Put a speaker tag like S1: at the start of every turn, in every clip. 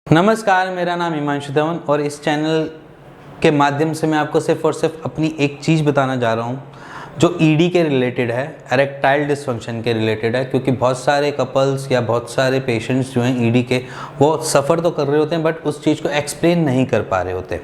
S1: नमस्कार, मेरा नाम हिमांशु धवन और इस चैनल के माध्यम से मैं आपको सिर्फ और सिर्फ अपनी एक चीज़ बताना जा रहा हूँ जो ईडी के रिलेटेड है, एरेक्टाइल डिसफंक्शन के रिलेटेड है। क्योंकि बहुत सारे कपल्स या बहुत सारे पेशेंट्स जो हैं ईडी के, वो सफ़र तो कर रहे होते हैं बट उस चीज़ को एक्सप्लेन नहीं कर पा रहे होते।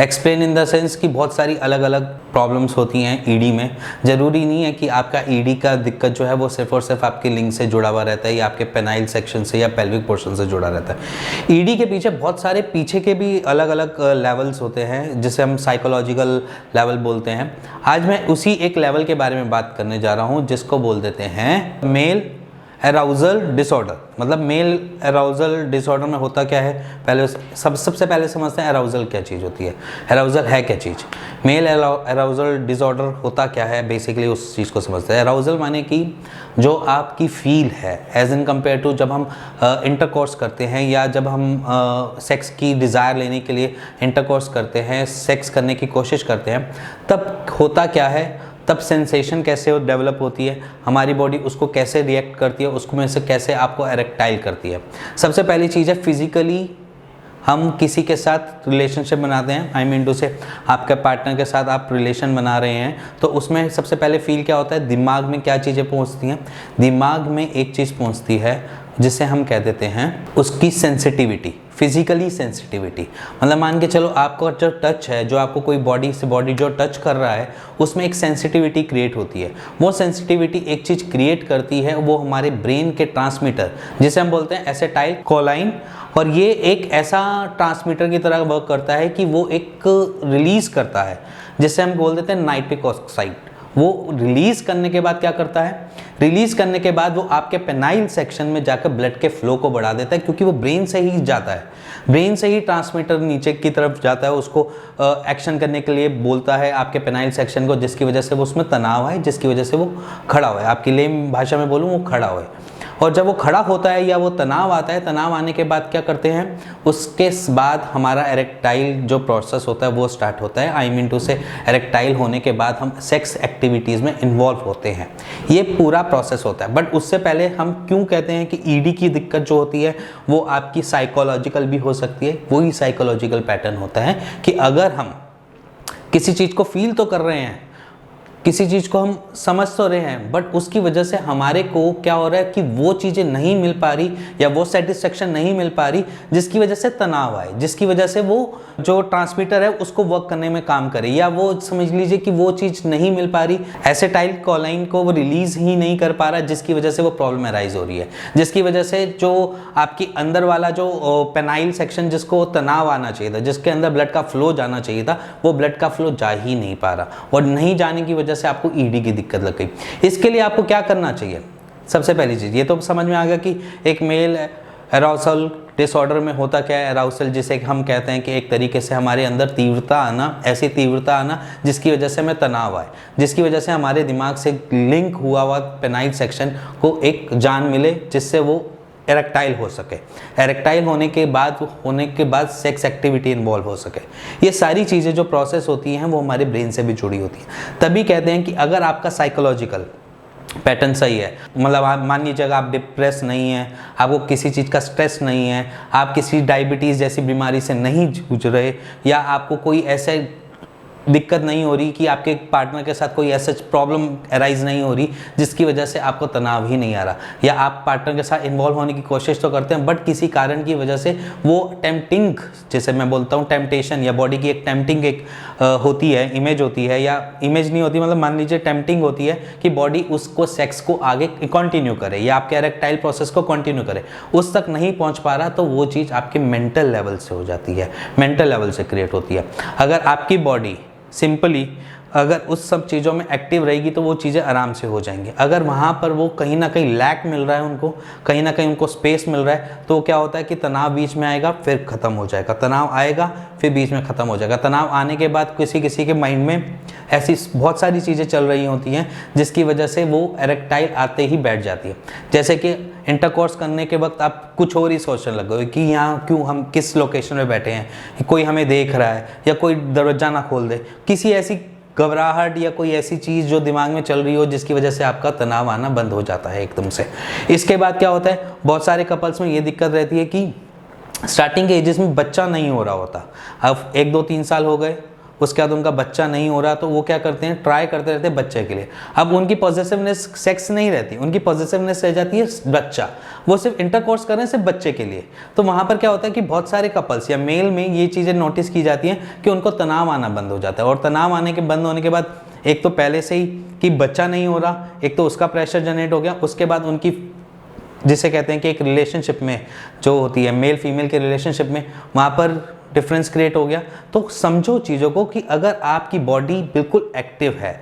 S1: एक्सप्लेन इन द सेंस कि बहुत सारी अलग अलग प्रॉब्लम्स होती हैं ईडी में। ज़रूरी नहीं है कि आपका ईडी का दिक्कत जो है वो सिर्फ और सिर्फ आपके लिंग से जुड़ा हुआ रहता है या आपके पेनाइल सेक्शन से या पेल्विक पोर्शन से जुड़ा रहता है। ईडी के पीछे बहुत सारे पीछे के भी अलग अलग लेवल्स होते हैं जिसे हम साइकोलॉजिकल लेवल बोलते हैं। आज मैं उसी एक लेवल के बारे में बात करने जा रहा हूँ जिसको बोल देते हैं मेल एराउजल डिसऑर्डर। मतलब मेल एराउजल डिसऑर्डर में होता क्या है, पहले सबसे पहले समझते हैं एराउजल क्या चीज़ होती है, एराउजल है क्या चीज़। मेल एराउजल डिसऑर्डर होता क्या है, बेसिकली उस चीज़ को समझते हैं। एराउजल माने कि जो आपकी फील है एज इन कम्पेयर टू जब हम इंटरकोर्स करते हैं या जब हम सेक्स की डिज़ायर लेने के लिए इंटरकोर्स करते हैं, सेक्स करने की कोशिश करते हैं, तब होता क्या है, तब सेंसेशन कैसे डेवलप होती है, हमारी बॉडी उसको कैसे रिएक्ट करती है, उसको में से कैसे आपको एरेक्टाइल करती है। सबसे पहली चीज़ है फिज़िकली हम किसी के साथ रिलेशनशिप बनाते हैं, आई मीन टू से आपके पार्टनर के साथ आप रिलेशन बना रहे हैं, तो उसमें सबसे पहले फील क्या होता है, दिमाग में क्या चीज़ें पहुंचती हैं। दिमाग में एक चीज़ पहुंचती है जिसे हम कह देते हैं उसकी सेंसिटिविटी, फिजिकली सेंसिटिविटी। मतलब मान के चलो आपका जो टच है, जो आपको कोई बॉडी से बॉडी जो टच कर रहा है उसमें एक सेंसिटिविटी क्रिएट होती है। वो सेंसिटिविटी एक चीज़ क्रिएट करती है, वो हमारे ब्रेन के ट्रांसमीटर जिसे हम बोलते हैं एसिटाइल कोलाइन, और ये एक ऐसा ट्रांसमीटर की तरह वर्क करता है कि वो एक रिलीज़ करता है जिसे हम बोल देते हैं नाइट्रिक ऑक्साइड। वो रिलीज़ करने के बाद क्या करता है, रिलीज़ करने के बाद वो आपके पेनाइल सेक्शन में जाकर ब्लड के फ्लो को बढ़ा देता है, क्योंकि वो ब्रेन से ही जाता है, ब्रेन से ही ट्रांसमीटर नीचे की तरफ जाता है, उसको एक्शन करने के लिए बोलता है आपके पेनाइल सेक्शन को, जिसकी वजह से वो उसमें तनाव है, जिसकी वजह से वो खड़ा हुआ है। आपकी लेम भाषा में बोलूँ, वो खड़ा हुआ है। और जब वो खड़ा होता है या वो तनाव आता है, तनाव आने के बाद क्या करते हैं, उसके बाद हमारा एरेक्टाइल जो प्रोसेस होता है वो स्टार्ट होता है। आई मीन टू से एरेक्टाइल होने के बाद हम सेक्स एक्टिविटीज़ में इन्वॉल्व होते हैं, ये पूरा प्रोसेस होता है। बट उससे पहले हम क्यों कहते हैं कि ईडी की दिक्कत जो होती है वो आपकी साइकोलॉजिकल भी हो सकती है। वही साइकोलॉजिकल पैटर्न होता है कि अगर हम किसी चीज़ को फील तो कर रहे हैं, किसी चीज़ को हम समझ तो रहे हैं, बट उसकी वजह से हमारे को क्या हो रहा है कि वो चीज़ें नहीं मिल पा रही या वो सेटिस्फेक्शन नहीं मिल पा रही, जिसकी वजह से तनाव आए, जिसकी वजह से वो जो ट्रांसमीटर है उसको वर्क करने में काम करे, या वो समझ लीजिए कि वो चीज़ नहीं मिल पा रही, एसिटाइल कोलाइन को वो रिलीज़ ही नहीं कर पा रहा, जिसकी वजह से वो प्रॉब्लम अराइज हो रही है, जिसकी वजह से जो आपकी अंदर वाला जो पेनाइल सेक्शन जिसको तनाव आना चाहिए था, जिसके अंदर ब्लड का फ्लो जाना चाहिए था, वो ब्लड का फ्लो जा ही नहीं पा रहा, और नहीं जाने की वजह से आपको ईडी की दिक्कत लग गई। इसके लिए आपको क्या करना चाहिए, सबसे पहली चीज़ ये तो समझ में आ गया कि एक मेल एराउसल डिसऑर्डर में होता क्या है। एराउसल जिसे हम कहते हैं कि एक तरीके से हमारे अंदर तीव्रता आना, ऐसी तीव्रता आना जिसकी वजह से हमें तनाव आए, जिसकी वजह से हमारे दिमाग से लिंक हुआ पेनाइल सेक्शन को एक जान मिले, जिससे वो एरेक्टाइल हो सके, एरेक्टाइल होने के बाद सेक्स एक्टिविटी इन्वॉल्व हो सके। ये सारी चीज़ें जो प्रोसेस होती हैं वो हमारे ब्रेन से भी जुड़ी होती हैं। तभी कहते हैं कि अगर आपका साइकोलॉजिकल पैटर्न सही है, मतलब आप मान लीजिए आप डिप्रेस नहीं है, आपको किसी चीज़ का स्ट्रेस नहीं है, आप किसी डायबिटीज़ जैसी बीमारी से नहीं जूझ रहे, या आपको कोई ऐसे दिक्कत नहीं हो रही कि आपके पार्टनर के साथ कोई ऐसा प्रॉब्लम अराइज नहीं हो रही जिसकी वजह से आपको तनाव ही नहीं आ रहा, या आप पार्टनर के साथ इन्वॉल्व होने की कोशिश तो करते हैं बट किसी कारण की वजह से वो टेम्पटिंग, जैसे मैं बोलता हूँ टेम्पटेशन, या बॉडी की एक टेम्पटिंग एक होती है, इमेज होती है, या इमेज नहीं होती, मतलब मान लीजिए टेम्पटिंग होती है कि बॉडी उसको सेक्स को आगे कंटिन्यू करे या आपके एरेक्टाइल प्रोसेस को कंटिन्यू करे, उस तक नहीं पहुँच पा रहा, तो वो चीज़ आपके मेंटल लेवल से हो जाती है, मेंटल लेवल से क्रिएट होती है। अगर आपकी बॉडी सिंपली अगर उस सब चीज़ों में एक्टिव रहेगी तो वो चीज़ें आराम से हो जाएंगी। अगर वहाँ पर वो कहीं ना कहीं लैक मिल रहा है, उनको कहीं ना कहीं उनको स्पेस मिल रहा है, तो क्या होता है कि तनाव बीच में आएगा फिर ख़त्म हो जाएगा, तनाव आएगा फिर बीच में ख़त्म हो जाएगा। तनाव आने के बाद किसी के माइंड में ऐसी बहुत सारी चीज़ें चल रही होती हैं जिसकी वजह से वो एरेक्टाइल आते ही बैठ जाती है। जैसे कि इंटरकोर्स करने के वक्त आप कुछ और ही सोचने लग गए कि यहाँ क्यों, हम किस लोकेशन में बैठे हैं, कोई हमें देख रहा है, या कोई दरवाजा ना खोल दे, किसी ऐसी घबराहट या कोई ऐसी चीज़ जो दिमाग में चल रही हो जिसकी वजह से आपका तनाव आना बंद हो जाता है एकदम से। इसके बाद क्या होता है, बहुत सारे कपल्स में ये दिक्कत रहती है कि स्टार्टिंग के एजेस में बच्चा नहीं हो रहा होता, अब 1 2 3 साल हो गए, उसके बाद उनका बच्चा नहीं हो रहा, तो वो क्या करते हैं, ट्राई करते रहते हैं बच्चे के लिए। अब उनकी पॉजिटिवनेस सेक्स नहीं रहती, उनकी पॉजिटिवनेस रह जाती है बच्चा, वो सिर्फ इंटरकोर्स कर रहे हैं सिर्फ बच्चे के लिए। तो वहाँ पर क्या होता है कि बहुत सारे कपल्स या मेल में ये चीज़ें नोटिस की जाती हैं कि उनको तनाव आना बंद हो जाता है, और तनाव आने के बंद होने के बाद एक तो पहले से ही कि बच्चा नहीं हो रहा, एक तो उसका प्रेशर जनरेट हो गया, उसके बाद उनकी जिसे कहते हैं कि एक रिलेशनशिप में जो होती है मेल फीमेल के रिलेशनशिप में, वहाँ पर डिफरेंस क्रिएट हो गया। तो समझो चीज़ों को कि अगर आपकी बॉडी बिल्कुल एक्टिव है,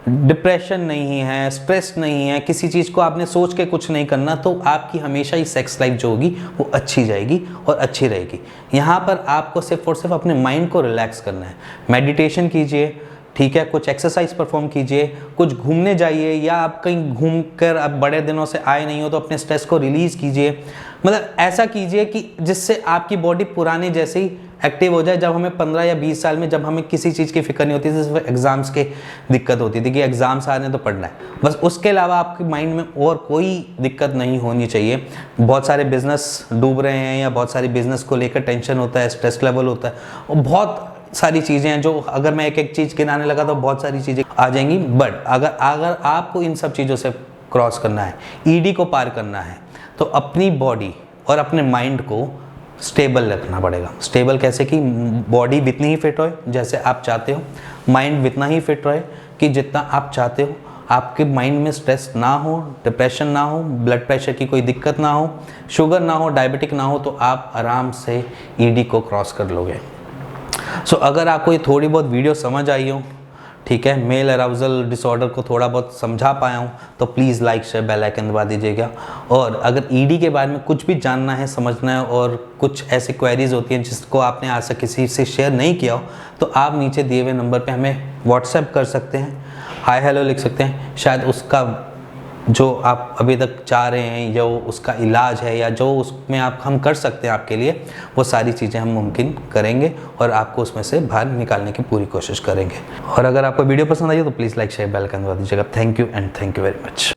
S1: डिप्रेशन नहीं है, स्ट्रेस नहीं है, किसी चीज़ को आपने सोच के कुछ नहीं करना, तो आपकी हमेशा ही सेक्स लाइफ जो होगी वो अच्छी जाएगी और अच्छी रहेगी। यहाँ पर आपको सिर्फ और सिर्फ अपने माइंड को रिलैक्स करना है, मेडिटेशन कीजिए, ठीक है, कुछ एक्सरसाइज परफॉर्म कीजिए, कुछ घूमने जाइए, या आप कहीं घूम कर अब बड़े दिनों से आए नहीं हो तो अपने स्ट्रेस को रिलीज़ कीजिए। मतलब ऐसा कीजिए कि जिससे आपकी बॉडी पुराने जैसे ही एक्टिव हो जाए। जब हमें 15 या 20 साल में जब हमें किसी चीज़ की फिक्र नहीं होती थी, सिर्फ एग्ज़ाम्स के दिक्कत होती थी कि एग्ज़ाम्स आ रहे हैं तो पढ़ना है, बस उसके अलावा आपके माइंड में और कोई दिक्कत नहीं होनी चाहिए। बहुत सारे बिजनेस डूब रहे हैं या बहुत सारी बिजनेस को लेकर टेंशन होता है, स्ट्रेस लेवल होता है, और बहुत सारी चीज़ें हैं जो अगर मैं एक एक चीज़ गिनाने लगा तो बहुत सारी चीज़ें आ जाएंगी। बट अगर आपको इन सब चीज़ों से क्रॉस करना है, ईडी को पार करना है, तो अपनी बॉडी और अपने माइंड को स्टेबल रखना पड़ेगा। स्टेबल कैसे कि बॉडी जितनी ही फिट हो जैसे आप चाहते हो, माइंड जितना ही फिट रहे कि जितना आप चाहते हो, आपके माइंड में स्ट्रेस ना हो, डिप्रेशन ना हो, ब्लड प्रेशर की कोई दिक्कत ना हो, शुगर ना हो, डायबिटिक ना हो, तो आप आराम से ईडी को क्रॉस कर लोगे। सो अगर आपको ये थोड़ी बहुत वीडियो समझ आई हो, ठीक है, मेल अराउजल डिसऑर्डर को थोड़ा बहुत समझा पाया हूँ, तो please like share bell icon दबा दीजिएगा। और अगर ईडी के बारे में कुछ भी जानना है, समझना है, और कुछ ऐसी क्वेरीज होती हैं जिसको आपने आज तक किसी से शेयर नहीं किया हो, तो आप नीचे दिए हुए नंबर पे हमें व्हाट्सएप कर सकते हैं, हाय हेलो लिख सकते हैं। शायद उसका जो आप अभी तक चाह रहे हैं, जो उसका इलाज है या जो उसमें हम कर सकते हैं आपके लिए, वो सारी चीज़ें हम मुमकिन करेंगे और आपको उसमें से बाहर निकालने की पूरी कोशिश करेंगे। और अगर आपको वीडियो पसंद आई हो तो please like share bell icon दबा दीजिएगा। Thank you and thank you very much.